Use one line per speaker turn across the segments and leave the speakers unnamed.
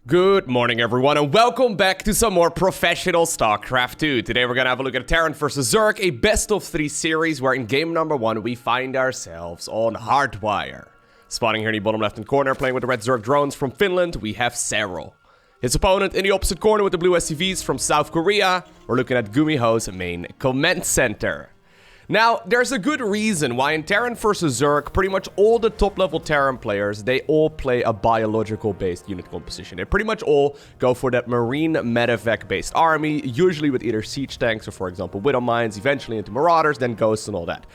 Good morning, everyone, and welcome back to some more professional StarCraft 2. Today we're gonna have a look at Terran vs. Zerg, a best-of-3 series where in game number 1 we find ourselves on Hardwire. Spawning here in the bottom left-hand corner, playing with the red Zerg drones from Finland, we have Serral. His opponent in the opposite corner with the blue SCVs from South Korea, we're looking at GuMiho's main command center. Now, there's a good reason why in Terran vs. Zerg, pretty much all the top-level Terran players, they all play a biological-based unit composition. They pretty much all go for that marine medevac-based army, usually with either siege tanks or, for example, widow mines, eventually into marauders, then ghosts and all that.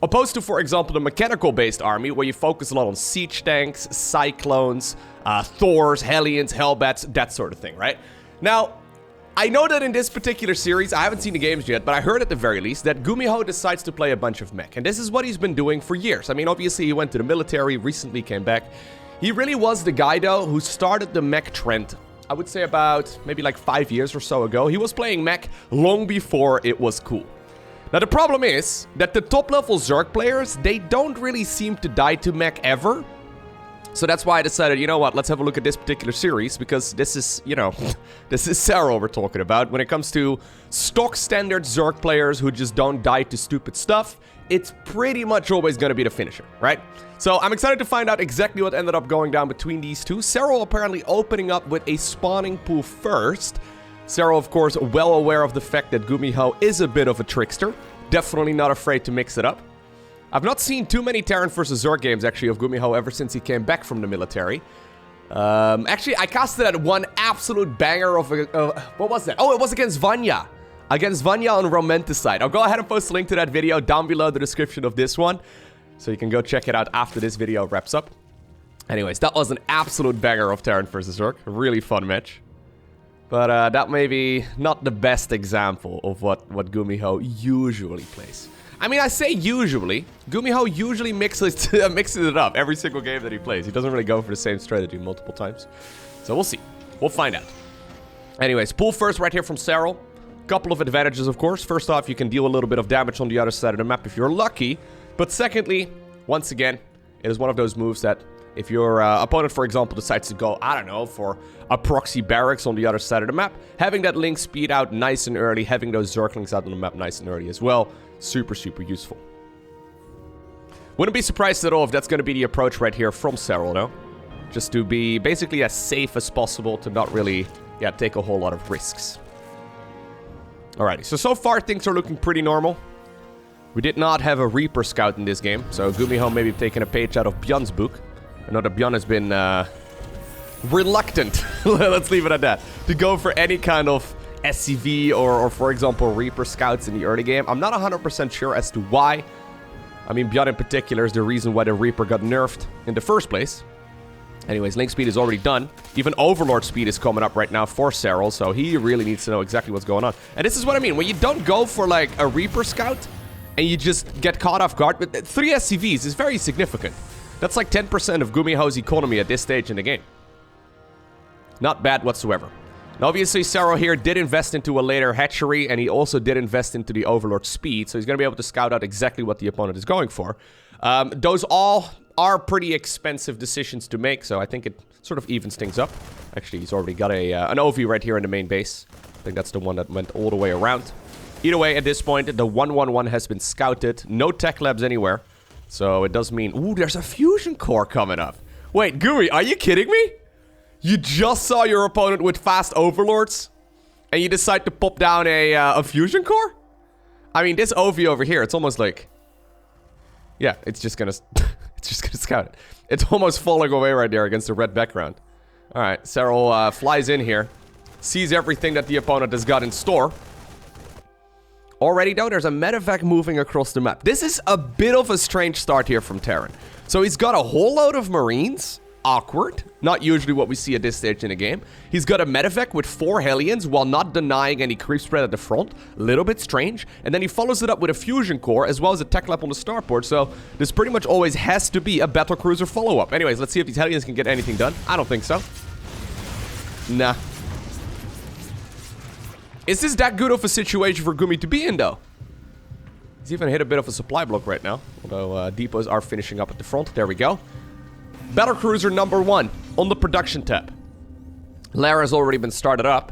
Opposed to, for example, the mechanical-based army, where you focus a lot on siege tanks, cyclones, Thors, Hellions, Hellbats, that sort of thing, right? Now, I know that in this particular series, I haven't seen the games yet, but I heard at the very least that GuMiho decides to play a bunch of Mech. And this is what he's been doing for years. I mean, obviously he went to the military, recently came back. He really was the guy, though, who started the Mech trend, I would say about maybe like 5 years or so ago. He was playing Mech long before it was cool. Now, the problem is that the top-level Zerg players, they don't really seem to die to Mech ever. So that's why I decided, you know what, let's have a look at this particular series, because this is, you know, this is Serral we're talking about. When it comes to stock standard Zerg players who just don't die to stupid stuff, it's pretty much always going to be the finisher, right? So I'm excited to find out exactly what ended up going down between these two. Serral apparently opening up with a spawning pool first. Serral, of course, well aware of the fact that GuMiho is a bit of a trickster. Definitely not afraid to mix it up. I've not seen too many Terran vs. Zerg games, actually, of GuMiho ever since he came back from the military. Actually, I casted that one absolute banger of a... what was that? Oh, it was against Vanya. Against Vanya on Romanticide. I'll go ahead and post a link to that video down below the description of this one, so you can go check it out after this video wraps up. Anyways, that was an absolute banger of Terran vs. Zerg. A really fun match. But that may be not the best example of what GuMiho usually plays. I mean, I say usually. GuMiho usually mixes it up every single game that he plays. He doesn't really go for the same strategy multiple times. So we'll see. We'll find out. Anyways, pool first right here from Serral. Couple of advantages, of course. First off, you can deal a little bit of damage on the other side of the map if you're lucky. But secondly, once again, it is one of those moves that if your opponent, for example, decides to go, I don't know, for a proxy barracks on the other side of the map, having that link speed out nice and early, having those Zerglings out on the map nice and early as well, super, super useful. Wouldn't be surprised at all if that's going to be the approach right here from Serral, though. Just to be basically as safe as possible to not really, take a whole lot of risks. Alrighty, so far things are looking pretty normal. We did not have a Reaper Scout in this game, so GuMiho maybe taking a page out of Bjorn's book. I know that Bjorn has been reluctant, let's leave it at that, to go for any kind of SCV or for example, Reaper Scouts in the early game. I'm not 100% sure as to why. I mean, Bjorn in particular is the reason why the Reaper got nerfed in the first place. Anyways, link speed is already done. Even Overlord speed is coming up right now for Serral, so he really needs to know exactly what's going on. And this is what I mean. When you don't go for, like, a Reaper Scout and you just get caught off guard, but 3 SCVs is very significant. That's like 10% of GuMiho's economy at this stage in the game. Not bad whatsoever. Now, obviously, Serral here did invest into a later hatchery, and he also did invest into the Overlord speed, so he's going to be able to scout out exactly what the opponent is going for. Those all are pretty expensive decisions to make, so I think it sort of evens things up. Actually, he's already got an OV right here in the main base. I think that's the one that went all the way around. Either way, at this point, the 1-1-1 has been scouted. No tech labs anywhere. So it does mean... Ooh, there's a fusion core coming up. Wait, Guri, are you kidding me? You just saw your opponent with fast overlords, and you decide to pop down a fusion core? I mean, this OV over here, it's almost like... Yeah, it's just gonna... it's just gonna scout it. It's almost falling away right there against the red background. Alright, Serral flies in here. Sees everything that the opponent has got in store. Already, though, there's a medevac moving across the map. This is a bit of a strange start here from Terran. So he's got a whole load of Marines. Awkward. Not usually what we see at this stage in the game. He's got a medevac with 4 Hellions while not denying any creep spread at the front. Little bit strange. And then he follows it up with a fusion core as well as a tech lab on the starport. So this pretty much always has to be a battlecruiser follow-up. Anyways, let's see if these Hellions can get anything done. I don't think so. Nah. Is this that good of a situation for Gumi to be in, though? He's even hit a bit of a supply block right now. Although depots are finishing up at the front. There we go. Battlecruiser number 1 on the production tab. Lair has already been started up.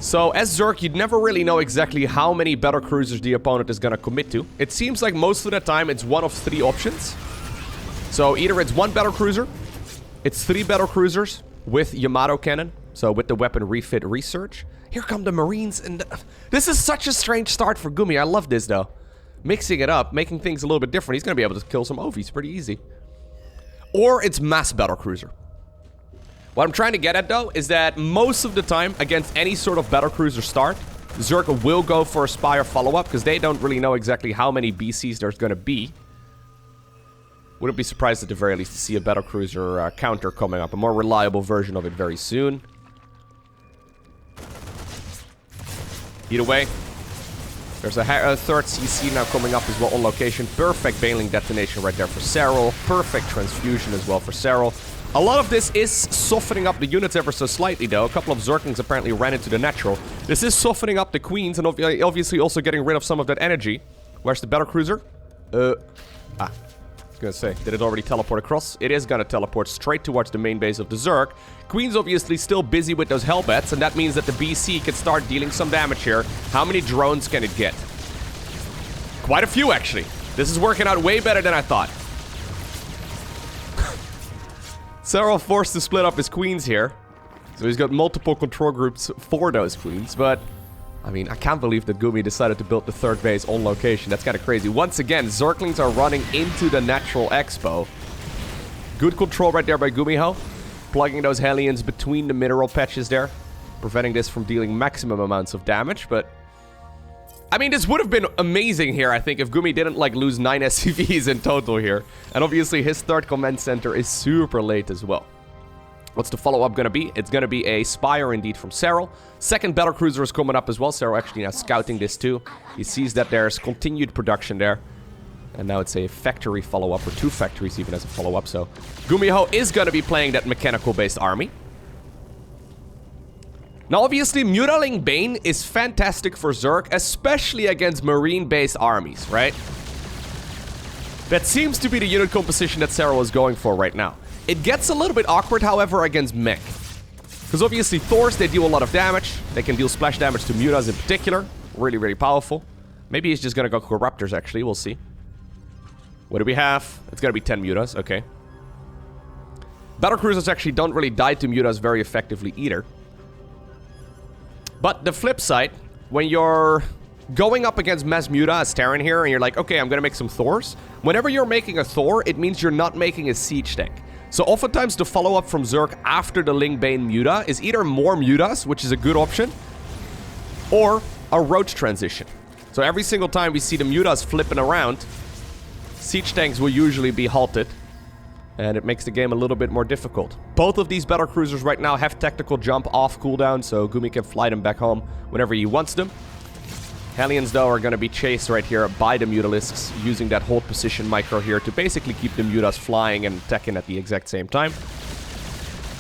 So, as Zerg, you'd never really know exactly how many battlecruisers the opponent is gonna commit to. It seems like most of the time it's one of 3 options. So, either it's 1 battlecruiser, it's 3 battlecruisers with Yamato cannon, so with the weapon refit research. Here come the Marines, and this is such a strange start for GuMiho. I love this, though. Mixing it up, making things a little bit different. He's gonna be able to kill some OVs pretty easy. Or it's mass battlecruiser. What I'm trying to get at, though, is that most of the time, against any sort of battlecruiser start, Zerg will go for a Spire follow-up, because they don't really know exactly how many BCs there's going to be. Wouldn't be surprised at the very least to see a battlecruiser counter coming up, a more reliable version of it very soon. Either way, there's a third CC now coming up as well on location. Perfect Baneling detonation right there for Serral. Perfect transfusion as well for Serral. A lot of this is softening up the units ever so slightly, though. A couple of Zerglings apparently ran into the natural. This is softening up the Queens and obviously also getting rid of some of that energy. Where's the battlecruiser? I was gonna say, did it already teleport across? It is gonna teleport straight towards the main base of the Zerg. Queen's obviously still busy with those Hellbats, and that means that the BC can start dealing some damage here. How many drones can it get? Quite a few, actually. This is working out way better than I thought. Serral forced to split up his queens here. So he's got multiple control groups for those queens. But, I mean, I can't believe that GuMiho decided to build the 3rd base on location. That's kind of crazy. Once again, Zerglings are running into the natural expo. Good control right there by GuMiho. Plugging those Hellions between the mineral patches there. Preventing this from dealing maximum amounts of damage. But, I mean, this would have been amazing here, I think, if GuMiho didn't, like, lose 9 SCVs in total here. And obviously, his 3rd command center is super late as well. What's the follow-up gonna be? It's gonna be a Spire, indeed, from Serral. 2nd battlecruiser is coming up as well. Serral actually now scouting this, too. He sees that there's continued production there. And now it's a factory follow-up, or 2 factories even as a follow-up. So, GuMiho is gonna be playing that mechanical-based army. Now, obviously, Mutaling Bane is fantastic for Zerg, especially against Marine-based armies, right? That seems to be the unit composition that Serral is going for right now. It gets a little bit awkward, however, against Mech. Because obviously, Thors, they deal a lot of damage. They can deal splash damage to Mutas in particular. Really, really powerful. Maybe he's just gonna go Corruptors, actually. We'll see. What do we have? It's gonna be 10 Mutas. Okay. Battlecruisers actually don't really die to Mutas very effectively either. But the flip side, when you're going up against Mass Muta as Terran here, and you're like, okay, I'm gonna make some Thors. Whenever you're making a Thor, it means you're not making a siege tank. So oftentimes the follow-up from Zerg after the Ling Bane Muta is either more Mutas, which is a good option, or a Roach transition. So every single time we see the Mutas flipping around, siege tanks will usually be halted. And it makes the game a little bit more difficult. Both of these battlecruisers right now have tactical jump off cooldown, so GuMiho can fly them back home whenever he wants them. Hellions, though, are going to be chased right here by the Mutalisks, using that hold position micro here to basically keep the Mutas flying and attacking at the exact same time.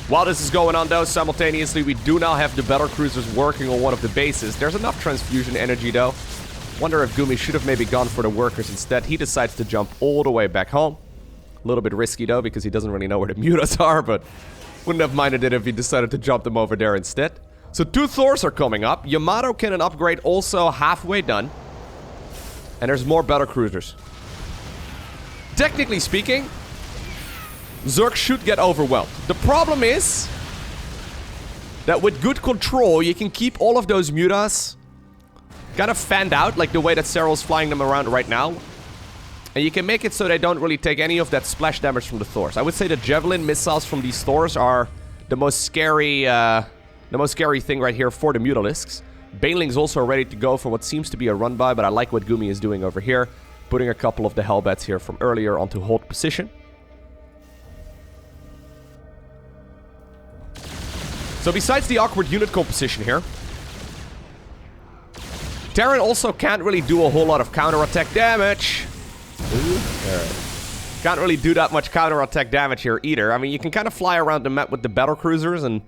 While this is going on, though, simultaneously, we do now have the battlecruisers working on one of the bases. There's enough transfusion energy, though. Wonder if GuMiho should have maybe gone for the workers instead. He decides to jump all the way back home. A little bit risky, though, because he doesn't really know where the Mutas are, but wouldn't have minded it if he decided to jump them over there instead. So 2 Thors are coming up. Yamato cannon upgrade also halfway done. And there's more battlecruisers. Technically speaking, Zerg should get overwhelmed. The problem is that with good control, you can keep all of those Mutas kind of fanned out, like the way that Serral's flying them around right now. And you can make it so they don't really take any of that splash damage from the Thors. I would say the Javelin missiles from these Thors are the most scary thing right here for the Mutalisks. Baneling's also ready to go for what seems to be a run-by, but I like what GuMiho is doing over here. Putting a couple of the Hellbats here from earlier onto hold position. So besides the awkward unit composition here, Terran also can't really do a whole lot of counter-attack damage. Alright. Can't really do that much counter-attack damage here either. I mean, you can kind of fly around the map with the battlecruisers and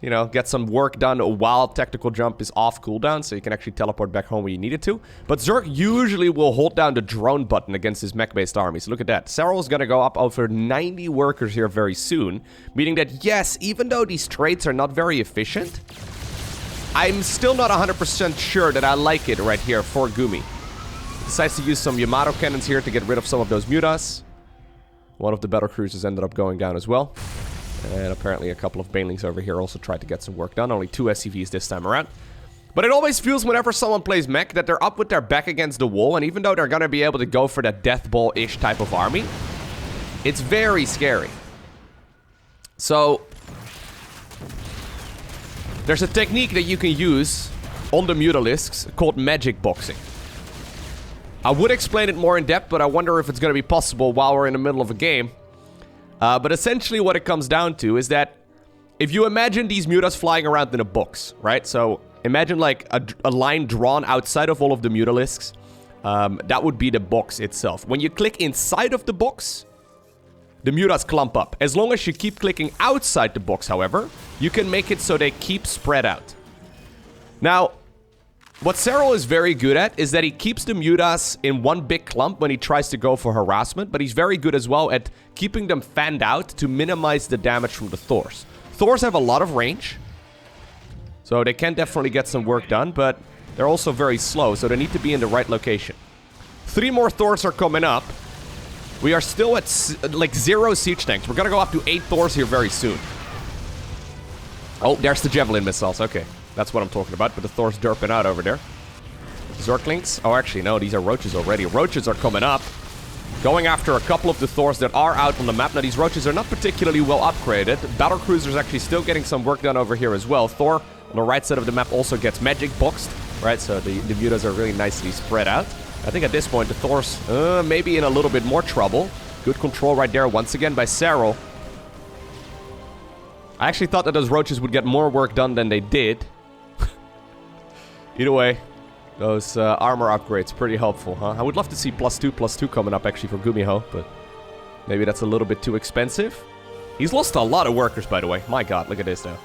you know, get some work done while tactical jump is off cooldown, so you can actually teleport back home when you need it to. But Zerg usually will hold down the drone button against his mech-based armies. Look at that. Serral is gonna go up over 90 workers here very soon, meaning that, yes, even though these traits are not very efficient, I'm still not 100% sure that I like it right here for Gumi. Decides to use some Yamato cannons here to get rid of some of those mutas. One of the battle cruisers ended up going down as well. And apparently a couple of banelings over here also tried to get some work done. Only 2 SCVs this time around. But it always feels whenever someone plays mech that they're up with their back against the wall. And even though they're going to be able to go for that death ball-ish type of army, it's very scary. So there's a technique that you can use on the mutalisks called magic boxing. I would explain it more in depth, but I wonder if it's going to be possible while we're in the middle of a game. But essentially what it comes down to is that if you imagine these mutas flying around in a box, right? So imagine like a line drawn outside of all of the mutalisks. That would be the box itself. When you click inside of the box, the mutas clump up. As long as you keep clicking outside the box, however, you can make it so they keep spread out. Now, what Serral is very good at is that he keeps the mutas in one big clump when he tries to go for harassment, but he's very good as well at keeping them fanned out to minimize the damage from the Thors. Thors have a lot of range, so they can definitely get some work done, but they're also very slow, so they need to be in the right location. 3 more Thors are coming up. We are still at like 0 siege tanks. We're gonna go up to 8 Thors here very soon. Oh, there's the Javelin missiles. Okay. That's what I'm talking about, but the Thor's derping out over there. Zerglings? Oh, actually, no, these are Roaches already. Roaches are coming up. Going after a couple of the Thors that are out on the map. Now, these Roaches are not particularly well upgraded. Battle Cruiser's actually still getting some work done over here as well. Thor, on the right side of the map, also gets magic boxed, right? So the mutas are really nicely spread out. I think at this point, the Thor's maybe in a little bit more trouble. Good control right there, once again, by Serral. I actually thought that those Roaches would get more work done than they did. Either way, those armor upgrades pretty helpful, huh? I would love to see +2/+2 coming up actually for GuMiho, but maybe that's a little bit too expensive. He's lost a lot of workers, by the way. My god, look at this now.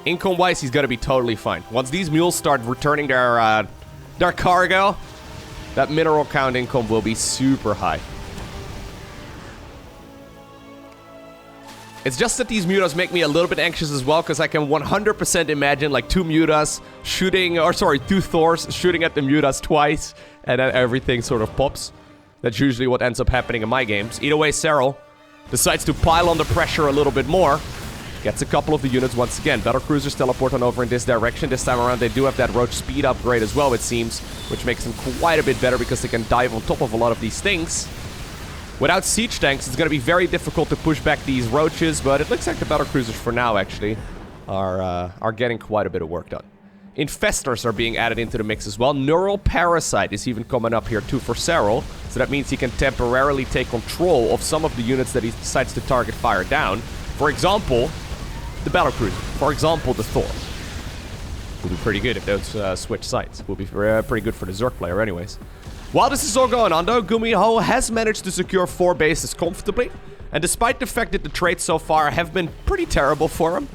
Income-wise, he's gonna be totally fine. Once these mules start returning their cargo, that mineral count income will be super high. It's just that these mutas make me a little bit anxious as well, because I can 100% imagine like 2 mutas shooting, or sorry, 2 Thors shooting at the mutas twice, and then everything sort of pops. That's usually what ends up happening in my games. Either way, Serral decides to pile on the pressure a little bit more. Gets a couple of the units once again. Battle Cruisers teleport on over in this direction. This time around, they do have that Roach speed upgrade as well, it seems, which makes them quite a bit better because they can dive on top of a lot of these things. Without siege tanks, it's going to be very difficult to push back these Roaches, but it looks like the Battle Cruisers for now, actually, are getting quite a bit of work done. Infestors are being added into the mix as well. Neural Parasite is even coming up here too for Serral, so that means he can temporarily take control of some of the units that he decides to target fire down. For example, the Battle Cruiser. For example, the Thor. Will be pretty good if those switch sides. Will be pretty good for the Zerg player anyways. While this is all going on though, GuMiho has managed to secure 4 bases comfortably. And despite the fact that the traits so far have been pretty terrible for him,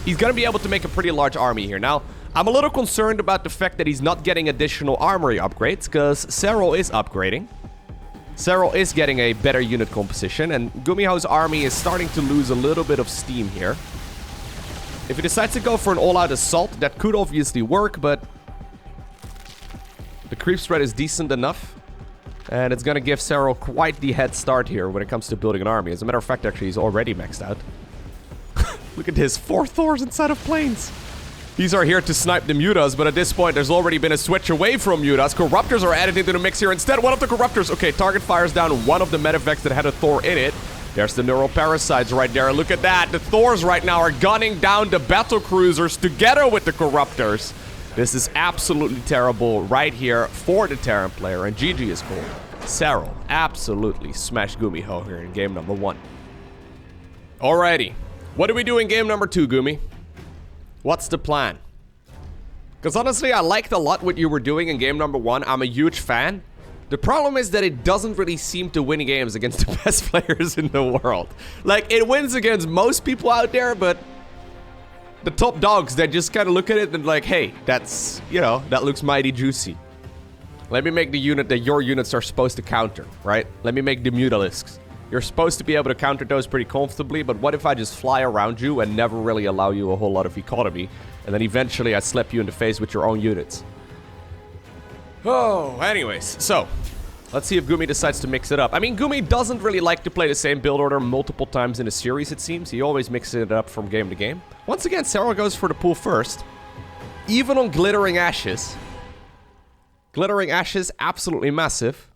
he's going to be able to make a pretty large army here. Now, I'm a little concerned about the fact that he's not getting additional armory upgrades, because Serral is upgrading. Serral is getting a better unit composition, and GuMiho's army is starting to lose a little bit of steam here. If he decides to go for an all-out assault, that could obviously work, but the creep spread is decent enough, and it's going to give Serral quite the head start here when it comes to building an army. As a matter of fact, actually, he's already maxed out. Look at this, 4 Thors inside of planes. These are here to snipe the mutas, but at this point, there's already been a switch away from mutas. Corruptors are added into the mix here instead. One of the Corruptors. Okay, target fires down one of the medevacs that had a Thor in it. There's the Neural Parasites right there. Look at that. The Thors right now are gunning down the Battle Cruisers together with the Corruptors. This is absolutely terrible right here for the Terran player, and GG is cool. Serral absolutely smashed GuMiho here in game number 1. Alrighty. What do we do in game number 2, Gumi? What's the plan? Because honestly, I liked a lot what you were doing in game number 1. I'm a huge fan. The problem is that it doesn't really seem to win games against the best players in the world. Like, it wins against most people out there, but the top dogs that just kind of look at it and like, hey, that's, you know, that looks mighty juicy. Let me make the unit that your units are supposed to counter, right? Let me make the Mutalisks. You're supposed to be able to counter those pretty comfortably, but what if I just fly around you and never really allow you a whole lot of economy, and then eventually I slap you in the face with your own units? Oh, anyways, so let's see if Gumi decides to mix it up. I mean, Gumi doesn't really like to play the same build order multiple times in a series, it seems. He always mixes it up from game to game. Once again, Serral goes for the pool first. Even on Glittering Ashes. Glittering Ashes, absolutely massive.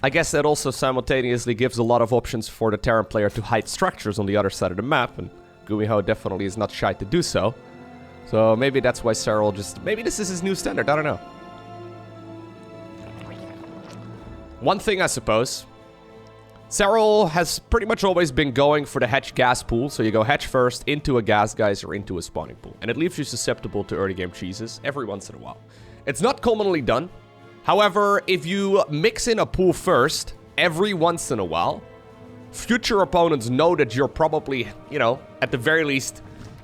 I guess that also simultaneously gives a lot of options for the Terran player to hide structures on the other side of the map, and GuMiho definitely is not shy to do so. So maybe that's why Serral just... maybe this is his new standard, I don't know. One thing, I suppose. Serral has pretty much always been going for the hedge gas pool, so you go hedge first, into a gas geyser, into a spawning pool. And it leaves you susceptible to early game cheeses every once in a while. It's not commonly done. However, if you mix in a pool first, every once in a while, future opponents know that you're probably, you know, at the very least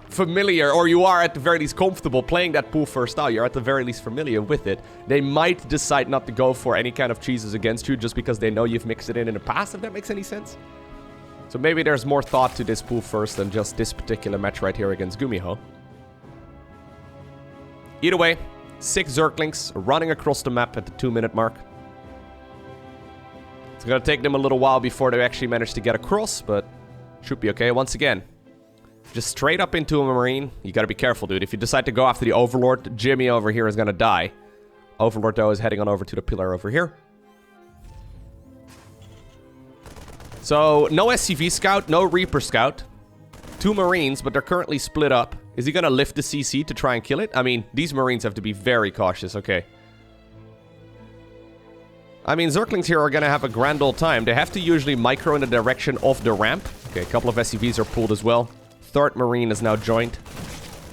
familiar, or you are at the very least comfortable playing that pool first style. You're at the very least familiar with it. They might decide not to go for any kind of cheeses against you just because they know you've mixed it in the past, if that makes any sense. So maybe there's more thought to this pool first than just this particular match right here against GuMiho. Either way, 6 Zerglings running across the map at the 2-minute mark. It's gonna take them a little while before they actually manage to get across, but should be okay. Once again, just straight up into a Marine. You gotta be careful, dude. If you decide to go after the Overlord, Jimmy over here is gonna die. Overlord, though, is heading on over to the pillar over here. So, no SCV Scout, no Reaper Scout. 2 Marines, but they're currently split up. Is he gonna lift the CC to try and kill it? I mean, these Marines have to be very cautious, okay. I mean, Zerglings here are gonna have a grand old time. They have to usually micro in the direction of the ramp. Okay, a couple of SCVs are pulled as well. 3rd Marine is now joined.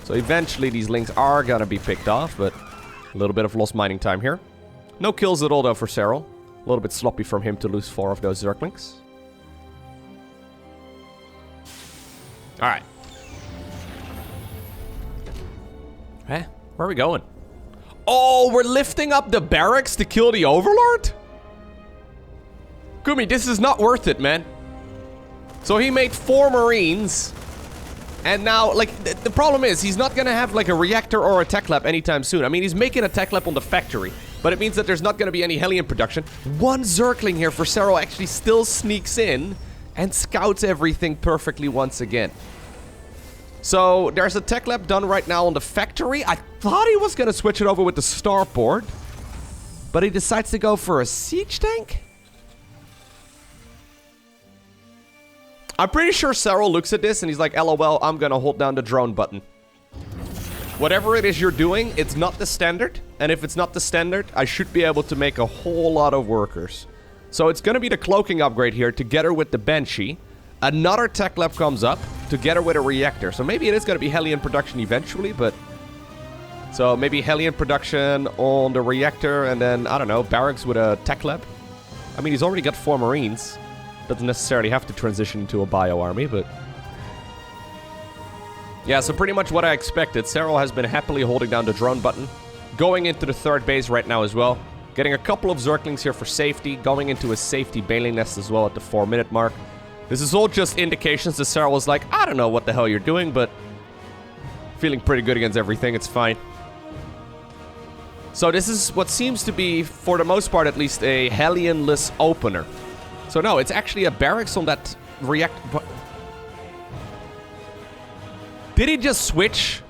So eventually these links are gonna be picked off, but a little bit of lost mining time here. No kills at all, though, for Serral. A little bit sloppy from him to lose 4 of those Zerglings. Alright. Eh? Where are we going? Oh, we're lifting up the barracks to kill the Overlord? Gumi, this is not worth it, man. So he made 4 Marines. And now, like, the problem is, he's not gonna have, like, a reactor or a tech lab anytime soon. I mean, he's making a tech lab on the factory. But it means that there's not gonna be any Hellion production. 1 Zergling here for Serral actually still sneaks in and scouts everything perfectly once again. So, there's a tech lab done right now on the factory. I thought he was gonna switch it over with the starport. But he decides to go for a siege tank? I'm pretty sure Serral looks at this and he's like, LOL, I'm gonna hold down the drone button. Whatever it is you're doing, it's not the standard. And if it's not the standard, I should be able to make a whole lot of workers. So it's gonna be the cloaking upgrade here together with the Banshee. Another tech lab comes up together with a reactor. So maybe it is gonna be Hellion production eventually, but... So maybe Hellion production on the reactor and then, I don't know, barracks with a tech lab. I mean, he's already got 4 Marines. Doesn't necessarily have to transition into a bio army, but... Yeah, so pretty much what I expected. Serral has been happily holding down the drone button. Going into the 3rd base right now as well. Getting a couple of Zerglings here for safety. Going into a safety bailing nest as well at the 4-minute mark. This is all just indications that Serral was like, I don't know what the hell you're doing, but... feeling pretty good against everything, it's fine. So this is what seems to be, for the most part at least, a Hellion-less opener. So no, it's actually a barracks on that reactor. Did he just switch?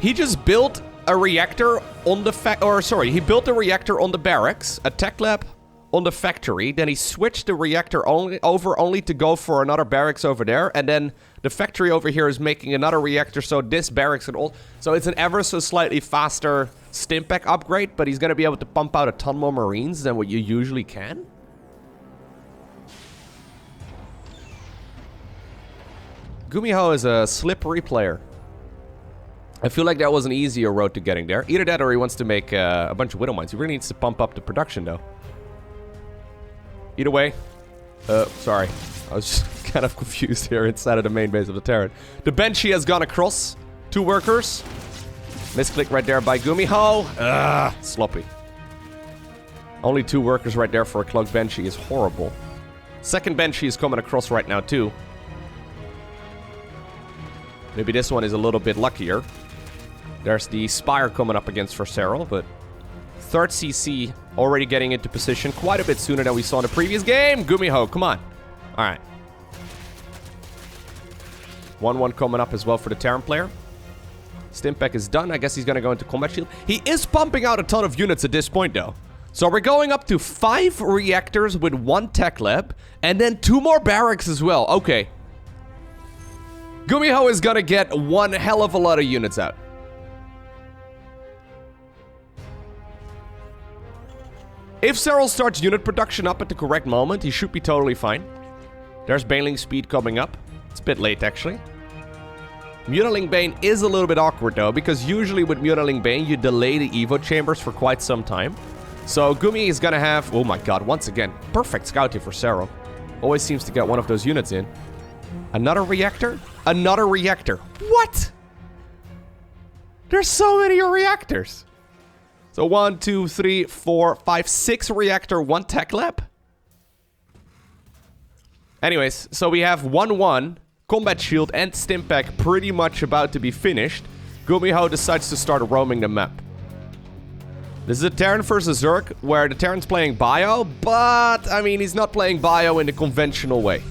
He just built a reactor on the he built a reactor on the barracks, a tech lab on the factory, then he switched the reactor only to go for another barracks over there, and then the factory over here is making another reactor, so this barracks and all. So it's an ever so slightly faster Stimpack upgrade, but he's gonna be able to pump out a ton more Marines than what you usually can. GuMiho is a slippery player. I feel like that was an easier road to getting there. Either that or he wants to make a bunch of Widow Mines. He really needs to pump up the production, though. Either way. Sorry. I was just kind of confused here inside of the main base of the Terran. The Banshee has gone across. 2 workers. Misclick right there by GuMiho. Ugh, sloppy. Only 2 workers right there for a cloaked Banshee is horrible. Second Banshee is coming across right now too. Maybe this one is a little bit luckier. There's the Spire coming up against for Serral, but... Third CC already getting into position quite a bit sooner than we saw in the previous game. GuMiho, come on. Alright. 1-1 coming up as well for the Terran player. Stimpec is done. I guess he's going to go into combat shield. He is pumping out a ton of units at this point, though. So we're going up to 5 reactors with 1 tech lab. And then 2 more barracks as well. Okay. GuMiho is going to get one hell of a lot of units out. If Serral starts unit production up at the correct moment, he should be totally fine. There's Baneling speed coming up. It's a bit late, actually. Mutiling Bane is a little bit awkward, though, because usually with Mutiling Bane, you delay the Evo chambers for quite some time. So Gumi is gonna have... Oh my god, once again, perfect scouting for Serral. Always seems to get one of those units in. Another reactor? Another reactor. What? There's so many reactors. So 1, 2, 3, 4, 5, 6 reactor, 1 tech lab. Anyways, so we have 1-1, combat shield and Stimpec pretty much about to be finished. GuMiho decides to start roaming the map. This is a Terran versus Zerg, where the Terran's playing bio, but, I mean, he's not playing bio in the conventional way.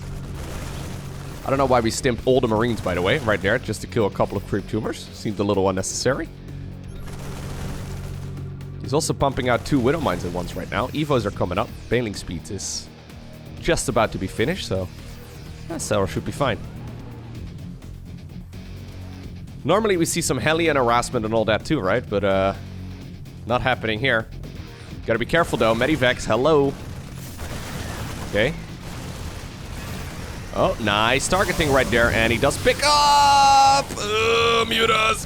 I don't know why we stimped all the Marines, by the way, right there, just to kill a couple of creep tumors. Seemed a little unnecessary. He's also pumping out 2 Widow Mines at once right now. Evos are coming up. Baneling speeds is just about to be finished, so Serral should be fine. Normally we see some Hellion harassment and all that too, right? But not happening here. Gotta be careful though. Medivacs, hello. Okay. Oh, nice targeting right there, and he does pick up! Mutas.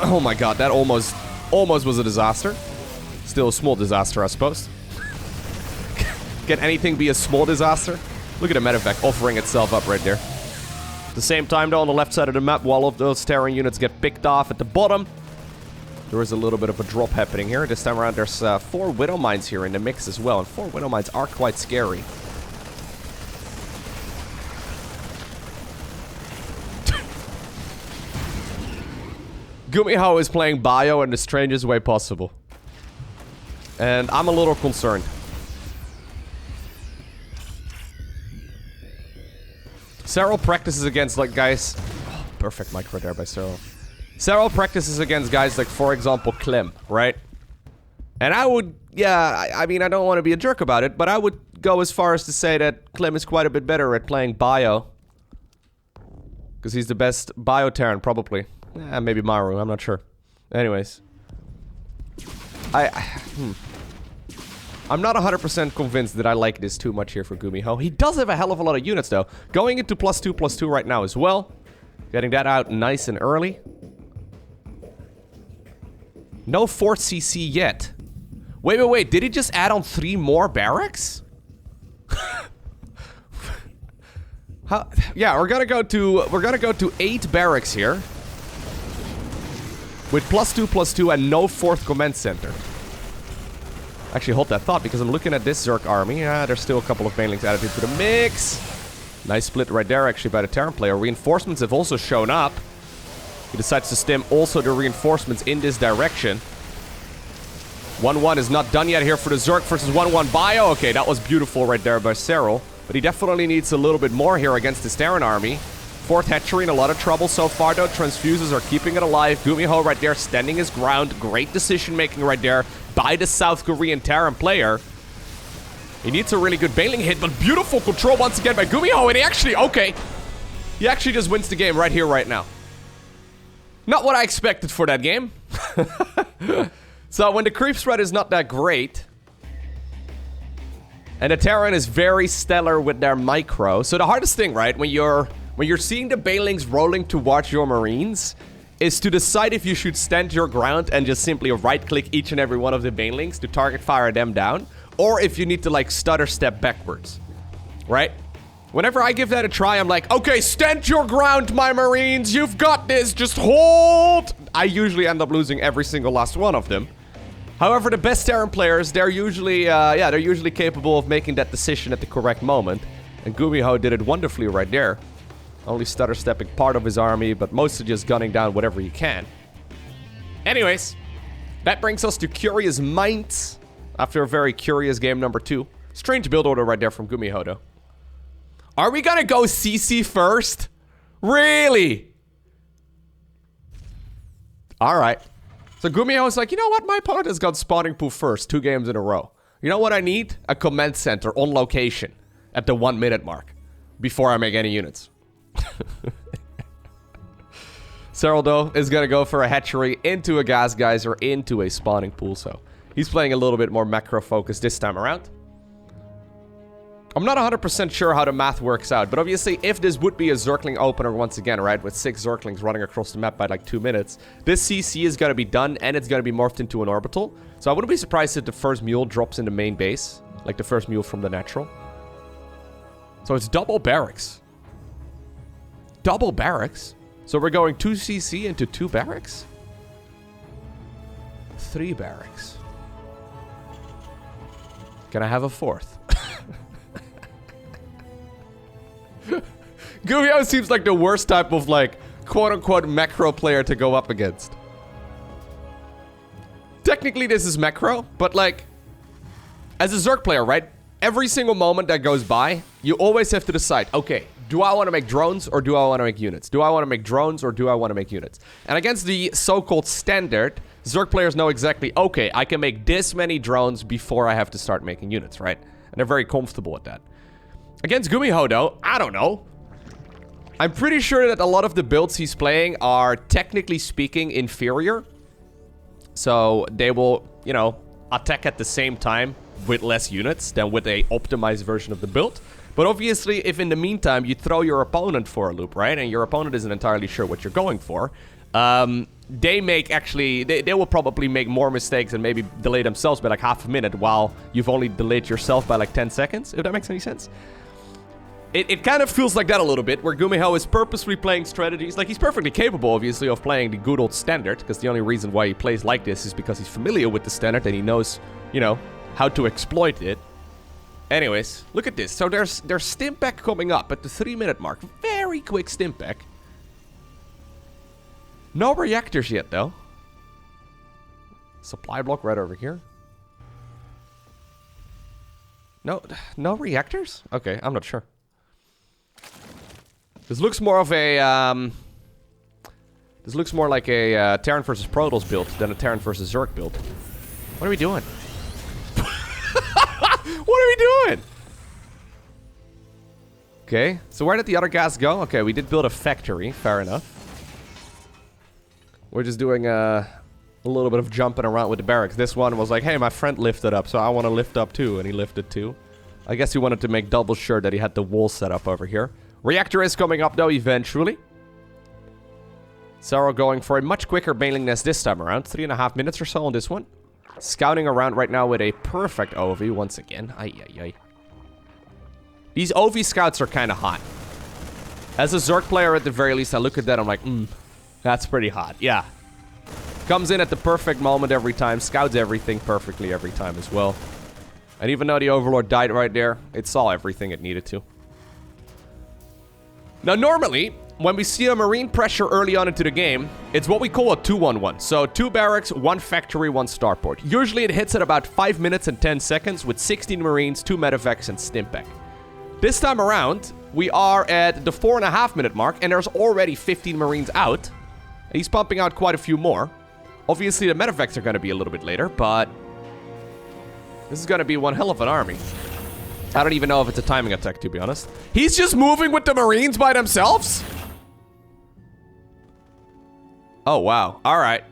Oh my god, that almost was a disaster. Still a small disaster, I suppose. Can anything be a small disaster? Look at the medevac offering itself up right there. At the same time, though, on the left side of the map, while all of those Terran units get picked off at the bottom, there is a little bit of a drop happening here. This time around, there's 4 Widow Mines here in the mix as well, and 4 Widow Mines are quite scary. GuMiho is playing bio in the strangest way possible. And I'm a little concerned. Serral practices against, like, guys... Oh, perfect micro there by Serral. Serral practices against guys like, for example, Clem, right? And I would... Yeah, I mean, I don't want to be a jerk about it, but I would go as far as to say that Clem is quite a bit better at playing bio. Because he's the best bio Terran, probably. Maybe Maru, I'm not sure. Anyways. I'm not 100% convinced that I like this too much here for GuMiho. He does have a hell of a lot of units, though. Going into +2/+2 right now as well. Getting that out nice and early. No 4th CC yet. Wait. Did he just add on 3 more barracks? How? Yeah, we're gonna go to 8 barracks here. With +2/+2 and no 4th command center. Actually, hold that thought, because I'm looking at this Zerg army. There's still a couple of Banelings added into the mix. Nice split right there, actually, by the Terran player. Reinforcements have also shown up. He decides to stem also the reinforcements in this direction. 1-1 is not done yet here for the Zerg versus 1-1 bio. Okay, that was beautiful right there by Serral. But he definitely needs a little bit more here against this Terran army. 4th hatchery in a lot of trouble so far, though. Transfuses are keeping it alive. GuMiho right there standing his ground. Great decision-making right there by the South Korean Terran player. He needs a really good Baneling hit, but beautiful control once again by GuMiho, and he actually, okay. He actually just wins the game right here, right now. Not what I expected for that game. So when the creep spread is not that great, and the Terran is very stellar with their micro. So the hardest thing, right, when you're seeing the Banelings rolling towards your Marines, is to decide if you should stand your ground and just simply right-click each and every one of the Banelings to target fire them down, or if you need to, like, stutter step backwards, right? Whenever I give that a try, I'm like, okay, stand your ground, my Marines. You've got this. Just hold. I usually end up losing every single last one of them. However, the best Terran players, they're usually, they're usually capable of making that decision at the correct moment. And GuMiho did it wonderfully right there. Only stutter-stepping part of his army, but mostly just gunning down whatever he can. Anyways, that brings us to Curious Minds after a very curious game number 2. Strange build order right there from GuMiho, though. Are we gonna go CC first? Really? Alright. So GuMiho is like, you know what? My opponent has got spawning pool first 2 games in a row. You know what I need? A command center on location at the 1 minute mark before I make any units. Serral, though, is gonna go for a hatchery into a gas geyser into a spawning pool, so he's playing a little bit more macro focused this time around. I'm not 100% sure how the math works out, but obviously if this would be a Zergling opener once again, right, with 6 Zerglings running across the map by like 2 minutes, this CC is going to be done and it's going to be morphed into an orbital. So I wouldn't be surprised if the first mule drops in the main base, like the first mule from the natural. So it's double barracks. Double barracks? So we're going 2 CC into 2 barracks? 3 barracks. Can I have a 4th? GuMiho seems like the worst type of, like, quote-unquote macro player to go up against. Technically, this is macro, but, like, as a Zerg player, right? Every single moment that goes by, you always have to decide, okay, do I want to make drones or do I want to make units? Do I want to make drones or do I want to make units? And against the so-called standard, Zerg players know exactly, okay, I can make this many drones before I have to start making units, right? And they're very comfortable with that. Against GuMiho, though, I don't know. I'm pretty sure that a lot of the builds he's playing are, technically speaking, inferior. So they will, you know, attack at the same time with less units than with a optimized version of the build. But obviously, if in the meantime you throw your opponent for a loop, right? And your opponent isn't entirely sure what you're going for. They will probably make more mistakes and maybe delay themselves by like half a minute while you've only delayed yourself by like 10 seconds, if that makes any sense. It kind of feels like that a little bit, where GuMiho is purposely playing strategies. Like, he's perfectly capable, obviously, of playing the good old standard, because the only reason why he plays like this is because he's familiar with the standard and he knows, you know, how to exploit it. Anyways, look at this. So there's Stimpack coming up at the 3-minute mark. Very quick Stimpack. No reactors yet, though. Supply block right over here. No reactors? Okay, I'm not sure. This looks more of a, this looks more like a Terran versus Protoss build than a Terran versus Zerg build. What are we doing? What are we doing? Okay, so where did the other guys go? Okay, we did build a factory, fair enough. We're just doing a little bit of jumping around with the barracks. This one was like, hey, my friend lifted up, so I want to lift up too, and he lifted too. I guess he wanted to make double sure that he had the wall set up over here. Reactor is coming up, though, eventually. Serral going for a much quicker bailing nest this time around. 3.5 minutes or so on this one. Scouting around right now with a perfect OV once again. Ay. These OV scouts are kind of hot. As a Zerg player, at the very least, I look at that, I'm like, that's pretty hot. Yeah. Comes in at the perfect moment every time. Scouts everything perfectly every time as well. And even though the Overlord died right there, it saw everything it needed to. Now, normally, when we see a Marine pressure early on into the game, it's what we call a 2-1-1. So, 2 barracks, 1 factory, 1 starport. Usually, it hits at about 5 minutes and 10 seconds with 16 Marines, 2 medevacs, and Stimpack. This time around, we are at the 4.5 minute mark, and there's already 15 Marines out. And he's pumping out quite a few more. Obviously, the medevacs are going to be a little bit later, but this is going to be one hell of an army. I don't even know if it's a timing attack, to be honest. He's just moving with the Marines by themselves? Oh, wow. All right.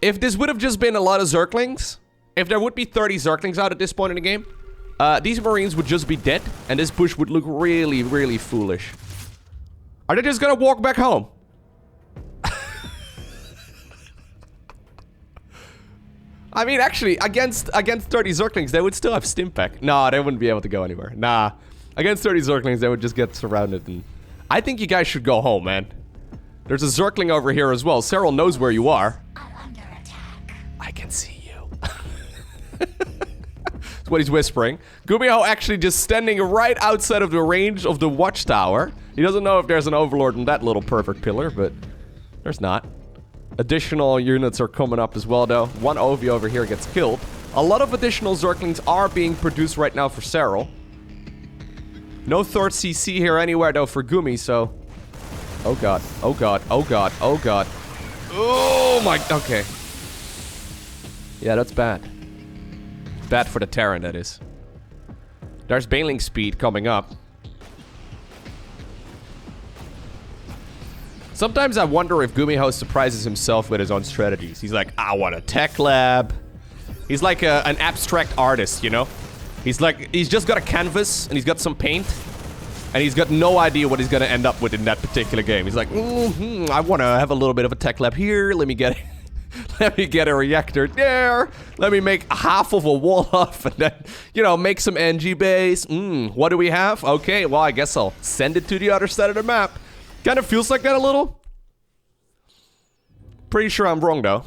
If this would have just been a lot of Zerglings, if there would be 30 Zerglings out at this point in the game, these Marines would just be dead, and this push would look really, really foolish. Are they just gonna walk back home? I mean, actually, against 30 Zerglings, they would still have Stimpack. No, they wouldn't be able to go anywhere. Nah. Against 30 Zerglings, they would just get surrounded. And I think you guys should go home, man. There's a Zergling over here as well. Serral knows where you are.
I'm under attack.
I can see you. That's what he's whispering. GuMiho actually just standing right outside of the range of the watchtower. He doesn't know if there's an overlord in that little perfect pillar, but there's not. Additional units are coming up as well, though. One Ovi over here gets killed. A lot of additional Zerglings are being produced right now for Serral. No third CC here anywhere, though, for Gumi, so... Oh, God. Oh, God. Oh, God. Oh, God. Oh, my... Okay. Yeah, that's bad. Bad for the Terran, that is. There's bailing speed coming up. Sometimes I wonder if GuMiho surprises himself with his own strategies. He's like, I want a tech lab. He's like an abstract artist, you know? He's just got a canvas, and he's got some paint, and he's got no idea what he's gonna end up with in that particular game. He's like, I wanna have a little bit of a tech lab here, let me get a reactor there, let me make half of a wall off, and then, you know, make some NG base. What do we have? Okay, well, I guess I'll send it to the other side of the map. Kind of feels like that a little. Pretty sure I'm wrong, though.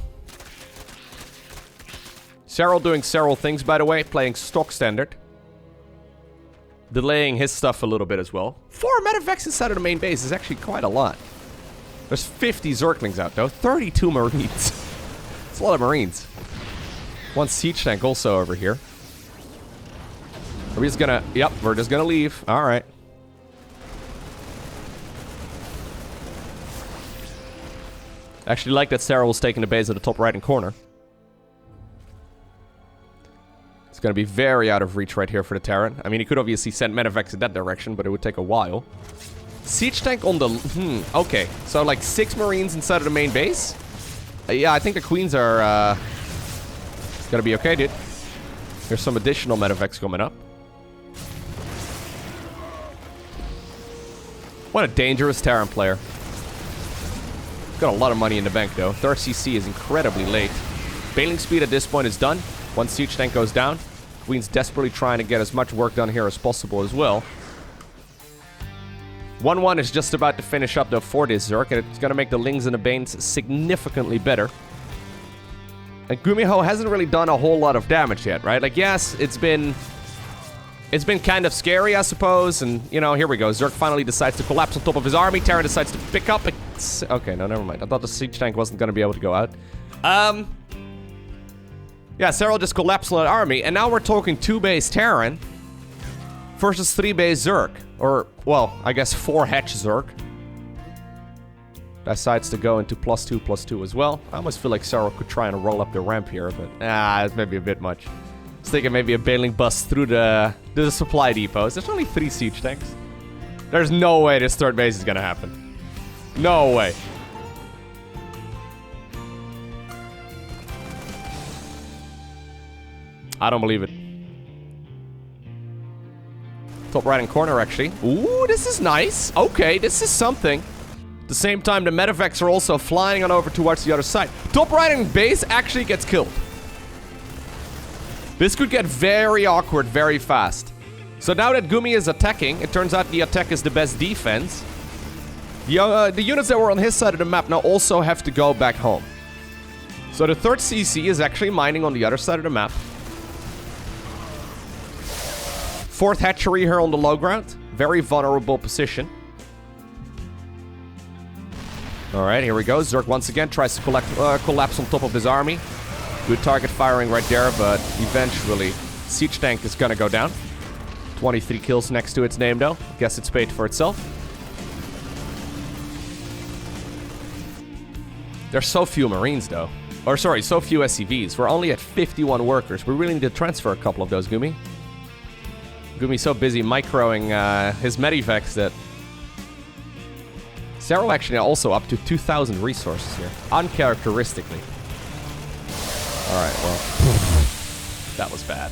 Serral doing Serral things, by the way, playing stock standard. Delaying his stuff a little bit as well. 4 medevacs inside of the main base is actually quite a lot. There's 50 Zerglings out, though. 32 Marines. It's a lot of Marines. 1 siege tank also over here. Are we just gonna... Yep, we're just gonna leave. Alright. Actually like that Serral was taking the base at the top right-hand corner. It's gonna be very out of reach right here for the Terran. I mean, he could obviously send medevacs in that direction, but it would take a while. Siege tank on the... okay. So, like, 6 Marines inside of the main base? Yeah, I think the Queens are, gonna be okay, dude. There's some additional medevacs coming up. What a dangerous Terran player. Got a lot of money in the bank, though. Third CC is incredibly late. Bailing speed at this point is done. 1 siege tank goes down. Queen's desperately trying to get as much work done here as possible as well. 1-1 is just about to finish up, though, for this Zerg, and it's going to make the Lings and the Banes significantly better. And GuMiho hasn't really done a whole lot of damage yet, right? Like, yes, it's been kind of scary, I suppose, and, you know, here we go. Zerg finally decides to collapse on top of his army. Terran decides to pick up. Okay, no, never mind. I thought the siege tank wasn't going to be able to go out. Yeah, Serral just collapsed on an army, and now we're talking 2-base Terran versus 3-base Zerg. Or, well, I guess 4-hatch Zerg. Decides to go into +2/+2 as well. I almost feel like Serral could try and roll up the ramp here, but it's maybe a bit much. I was thinking maybe a bailing bust through the supply depots. There's only 3 siege tanks. There's no way this 3rd base is gonna happen. No way. I don't believe it. Top right-hand corner, actually. Ooh, this is nice. Okay, this is something. At the same time, the medevacs are also flying on over towards the other side. Top right-hand base actually gets killed. This could get very awkward very fast. So now that Gumi is attacking, it turns out the attack is the best defense. The units that were on his side of the map now also have to go back home. So the 3rd CC is actually mining on the other side of the map. 4th hatchery here on the low ground. Very vulnerable position. Alright, here we go. Zerg once again tries to collapse on top of his army. Good target firing right there, but eventually siege tank is gonna go down. 23 kills next to its name, though. Guess it's paid for itself. There's so few Marines, though. Or, sorry, so few SCVs. We're only at 51 workers. We really need to transfer a couple of those, Gumi. Gumi's so busy microing his medivacs that... Serral actually also up to 2,000 resources here. Uncharacteristically. Alright, well... that was bad.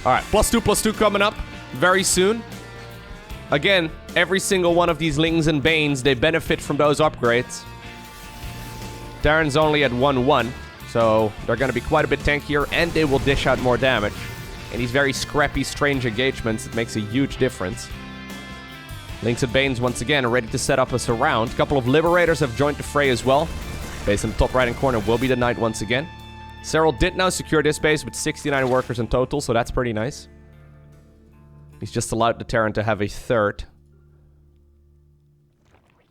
Alright, +2/+2 coming up very soon. Again, every single one of these Lings and Banes, they benefit from those upgrades. Terran's only at 1-1, So they're going to be quite a bit tankier, and they will dish out more damage. In these very scrappy, strange engagements, it makes a huge difference. Links and Banes once again are ready to set up a surround. A couple of Liberators have joined the fray as well. Base in the top right-hand corner will be the Knight once again. Serral did now secure this base with 69 workers in total, so that's pretty nice. He's just allowed the Terran to have a third.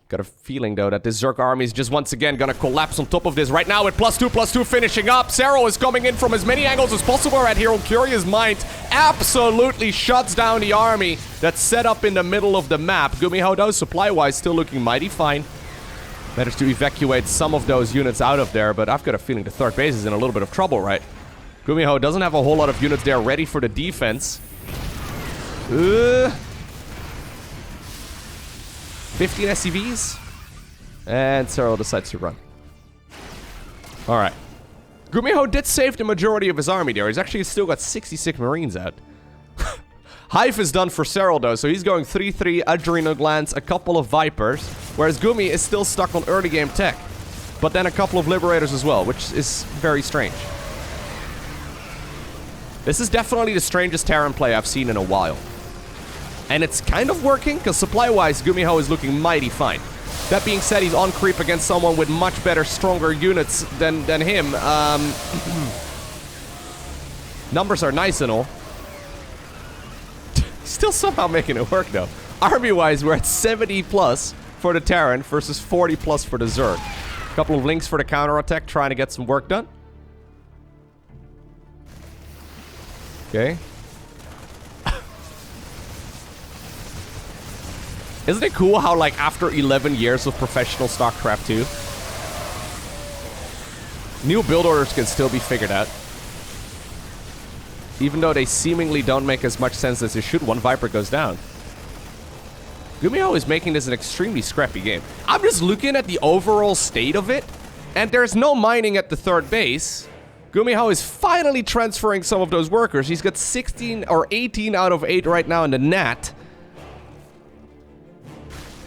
Got a feeling, though, that this Zerg army is just once again gonna collapse on top of this right now with +2/+2 finishing up. Serral is coming in from as many angles as possible right here on Curious Mind. Absolutely shuts down the army that's set up in the middle of the map. GuMiho, though, supply-wise, still looking mighty fine. Managed to evacuate some of those units out of there, but I've got a feeling the third base is in a little bit of trouble, right? GuMiho doesn't have a whole lot of units there ready for the defense. 15 SCVs. And Serral decides to run. Alright. GuMiho did save the majority of his army there. He's actually still got 66 Marines out. Hive is done for Serral, though, so he's going 3-3, Adrenal Glands, a couple of Vipers, whereas Gumi is still stuck on early game tech. But then a couple of Liberators as well, which is very strange. This is definitely the strangest Terran play I've seen in a while. And it's kind of working, because supply-wise, GuMiho is looking mighty fine. That being said, he's on creep against someone with much better, stronger units than him. Numbers are nice and all. Still somehow making it work, though. Army-wise, we're at 70 plus for the Terran versus 40 plus for the Zerg. A couple of links for the counterattack, trying to get some work done. Okay. Isn't it cool how, like, after 11 years of professional StarCraft 2, new build orders can still be figured out? Even though they seemingly don't make as much sense as they should, one Viper goes down. GuMiho is making this an extremely scrappy game. I'm just looking at the overall state of it, and there's no mining at the third base. GuMiho is finally transferring some of those workers. He's got 16 or 18 out of 8 right now in the NAT.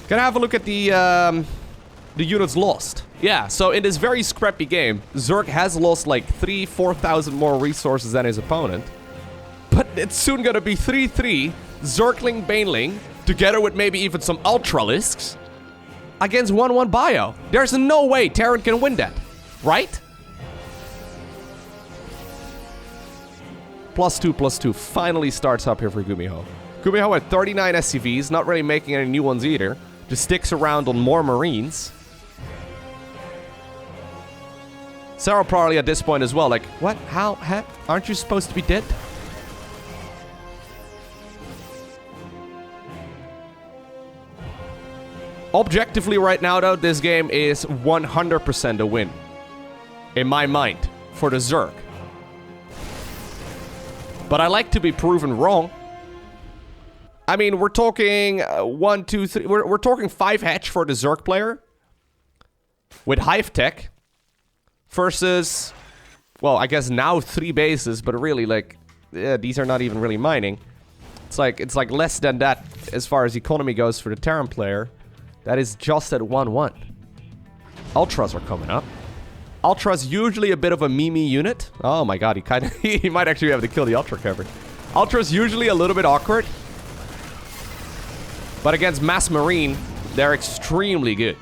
Gonna have a look at the units lost. Yeah, so in this very scrappy game, Zerg has lost like 4,000 more resources than his opponent. But it's soon gonna be 3-3, Zergling, Baneling, together with maybe even some Ultralisks, against 1-1 Bio. There's no way Terran can win that, right? +2/+2 finally starts up here for GuMiho. GuMiho at 39 SCVs, not really making any new ones either. Just sticks around on more Marines. Serral probably at this point as well, like, what? How? Aren't you supposed to be dead? Objectively right now, though, this game is 100% a win. In my mind, for the Zerg. But I like to be proven wrong. I mean, we're talking 1, 2, 3. We're talking 5 hatch for the Zerg player. With Hive Tech. Versus, well, I guess now 3 bases, but really, like, yeah, these are not even really mining. It's like less than that as far as economy goes for the Terran player. That is just at 1-1. Ultras are coming up. Ultra's usually a bit of a meme unit. Oh my god, he might actually have to kill the Ultra cover. Ultra's usually a little bit awkward. But against Mass Marine, they're extremely good.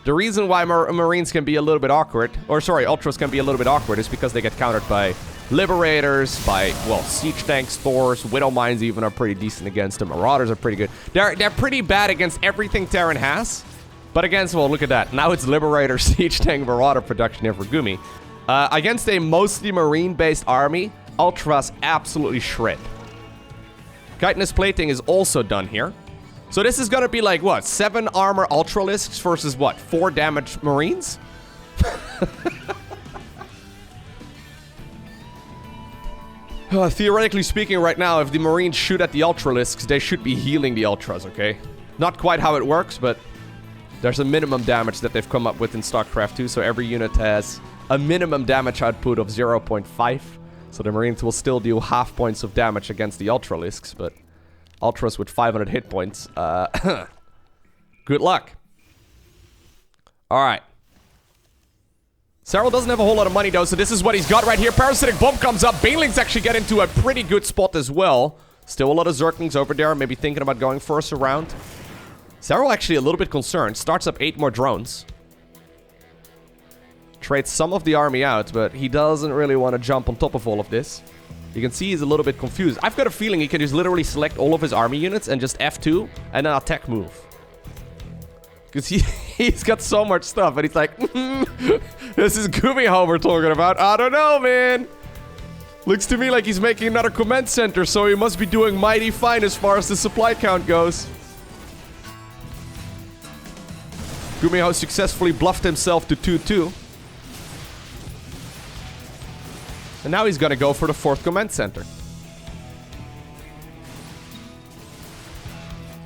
The reason why Marines can be a little bit awkward, or sorry, Ultras can be a little bit awkward, is because they get countered by Liberators, by, well, Siege Tanks, Thors, Widow Mines even are pretty decent against them. Marauders are pretty good. They're pretty bad against everything Terran has. But against, well, look at that. Now it's Liberator, Siege Tank, Marauder production here for Gumi. Against a mostly Marine-based army, Ultras absolutely shred. Chitinous Plating is also done here. So this is gonna be like, what, 7 armor Ultralisks versus, what, 4 damaged Marines? Theoretically speaking right now, if the Marines shoot at the Ultralisks, they should be healing the Ultras, okay? Not quite how it works, but there's a minimum damage that they've come up with in StarCraft 2, so every unit has a minimum damage output of 0.5. So the Marines will still deal half points of damage against the Ultralisks, but Ultras with 500 hit points, good luck. Alright. Serral doesn't have a whole lot of money, though, so this is what he's got right here. Parasitic Bomb comes up. Banelings actually get into a pretty good spot as well. Still a lot of Zerglings over there, maybe thinking about going for us around. Serral actually a little bit concerned. Starts up 8 more drones. Trades some of the army out, but he doesn't really want to jump on top of all of this. You can see he's a little bit confused. I've got a feeling he can just literally select all of his army units and just F2 and then attack move. Because he's got so much stuff, and he's like, this is GuMiho we're talking about. I don't know, man. Looks to me like he's making another command center, so he must be doing mighty fine as far as the supply count goes. GuMiho successfully bluffed himself to 2-2. And now he's gonna go for the 4th command center.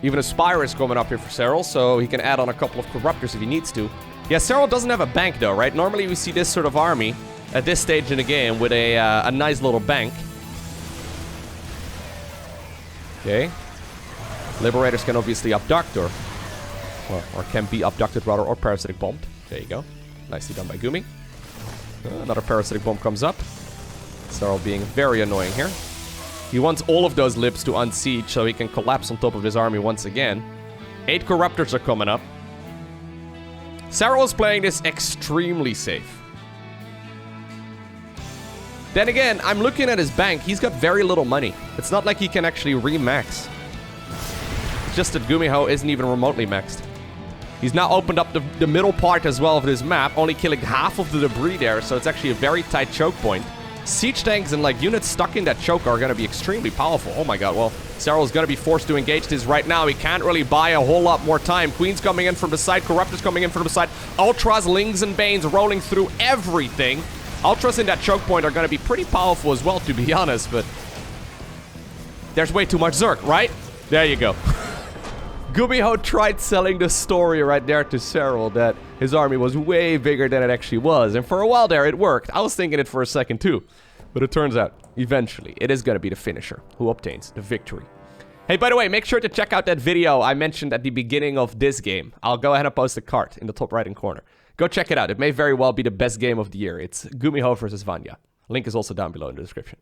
Even a Spire is coming up here for Serral, so he can add on a couple of Corruptors if he needs to. Yeah, Serral doesn't have a bank though, right? Normally we see this sort of army at this stage in the game with a nice little bank. Okay. Liberators can obviously abduct or can be abducted rather, or Parasitic Bombed. There you go. Nicely done by Gumi. Another Parasitic Bomb comes up. Serral being very annoying here. He wants all of those libs to unsiege so he can collapse on top of his army once again. 8 Corruptors are coming up. Serral is playing this extremely safe. Then again, I'm looking at his bank. He's got very little money. It's not like he can actually re-max. It's just that GuMiho isn't even remotely maxed. He's now opened up the middle part as well of this map, only killing half of the debris there, so it's actually a very tight choke point. Siege tanks and like units stuck in that choke are going to be extremely powerful. Oh my god, well, Serral is going to be forced to engage this right now. He can't really buy a whole lot more time. Queen's coming in from the side, Corruptors coming in from the side, Ultras, Lings, and Banes rolling through everything. Ultras in that choke point are going to be pretty powerful as well, to be honest, but there's way too much Zerg, right? There you go. GuMiho tried selling the story right there to Serral that his army was way bigger than it actually was. And for a while there, it worked. I was thinking it for a second too. But it turns out, eventually, it is going to be the finisher who obtains the victory. Hey, by the way, make sure to check out that video I mentioned at the beginning of this game. I'll go ahead and post a card in the top right-hand corner. Go check it out. It may very well be the best game of the year. It's GuMiho versus Vanya. Link is also down below in the description.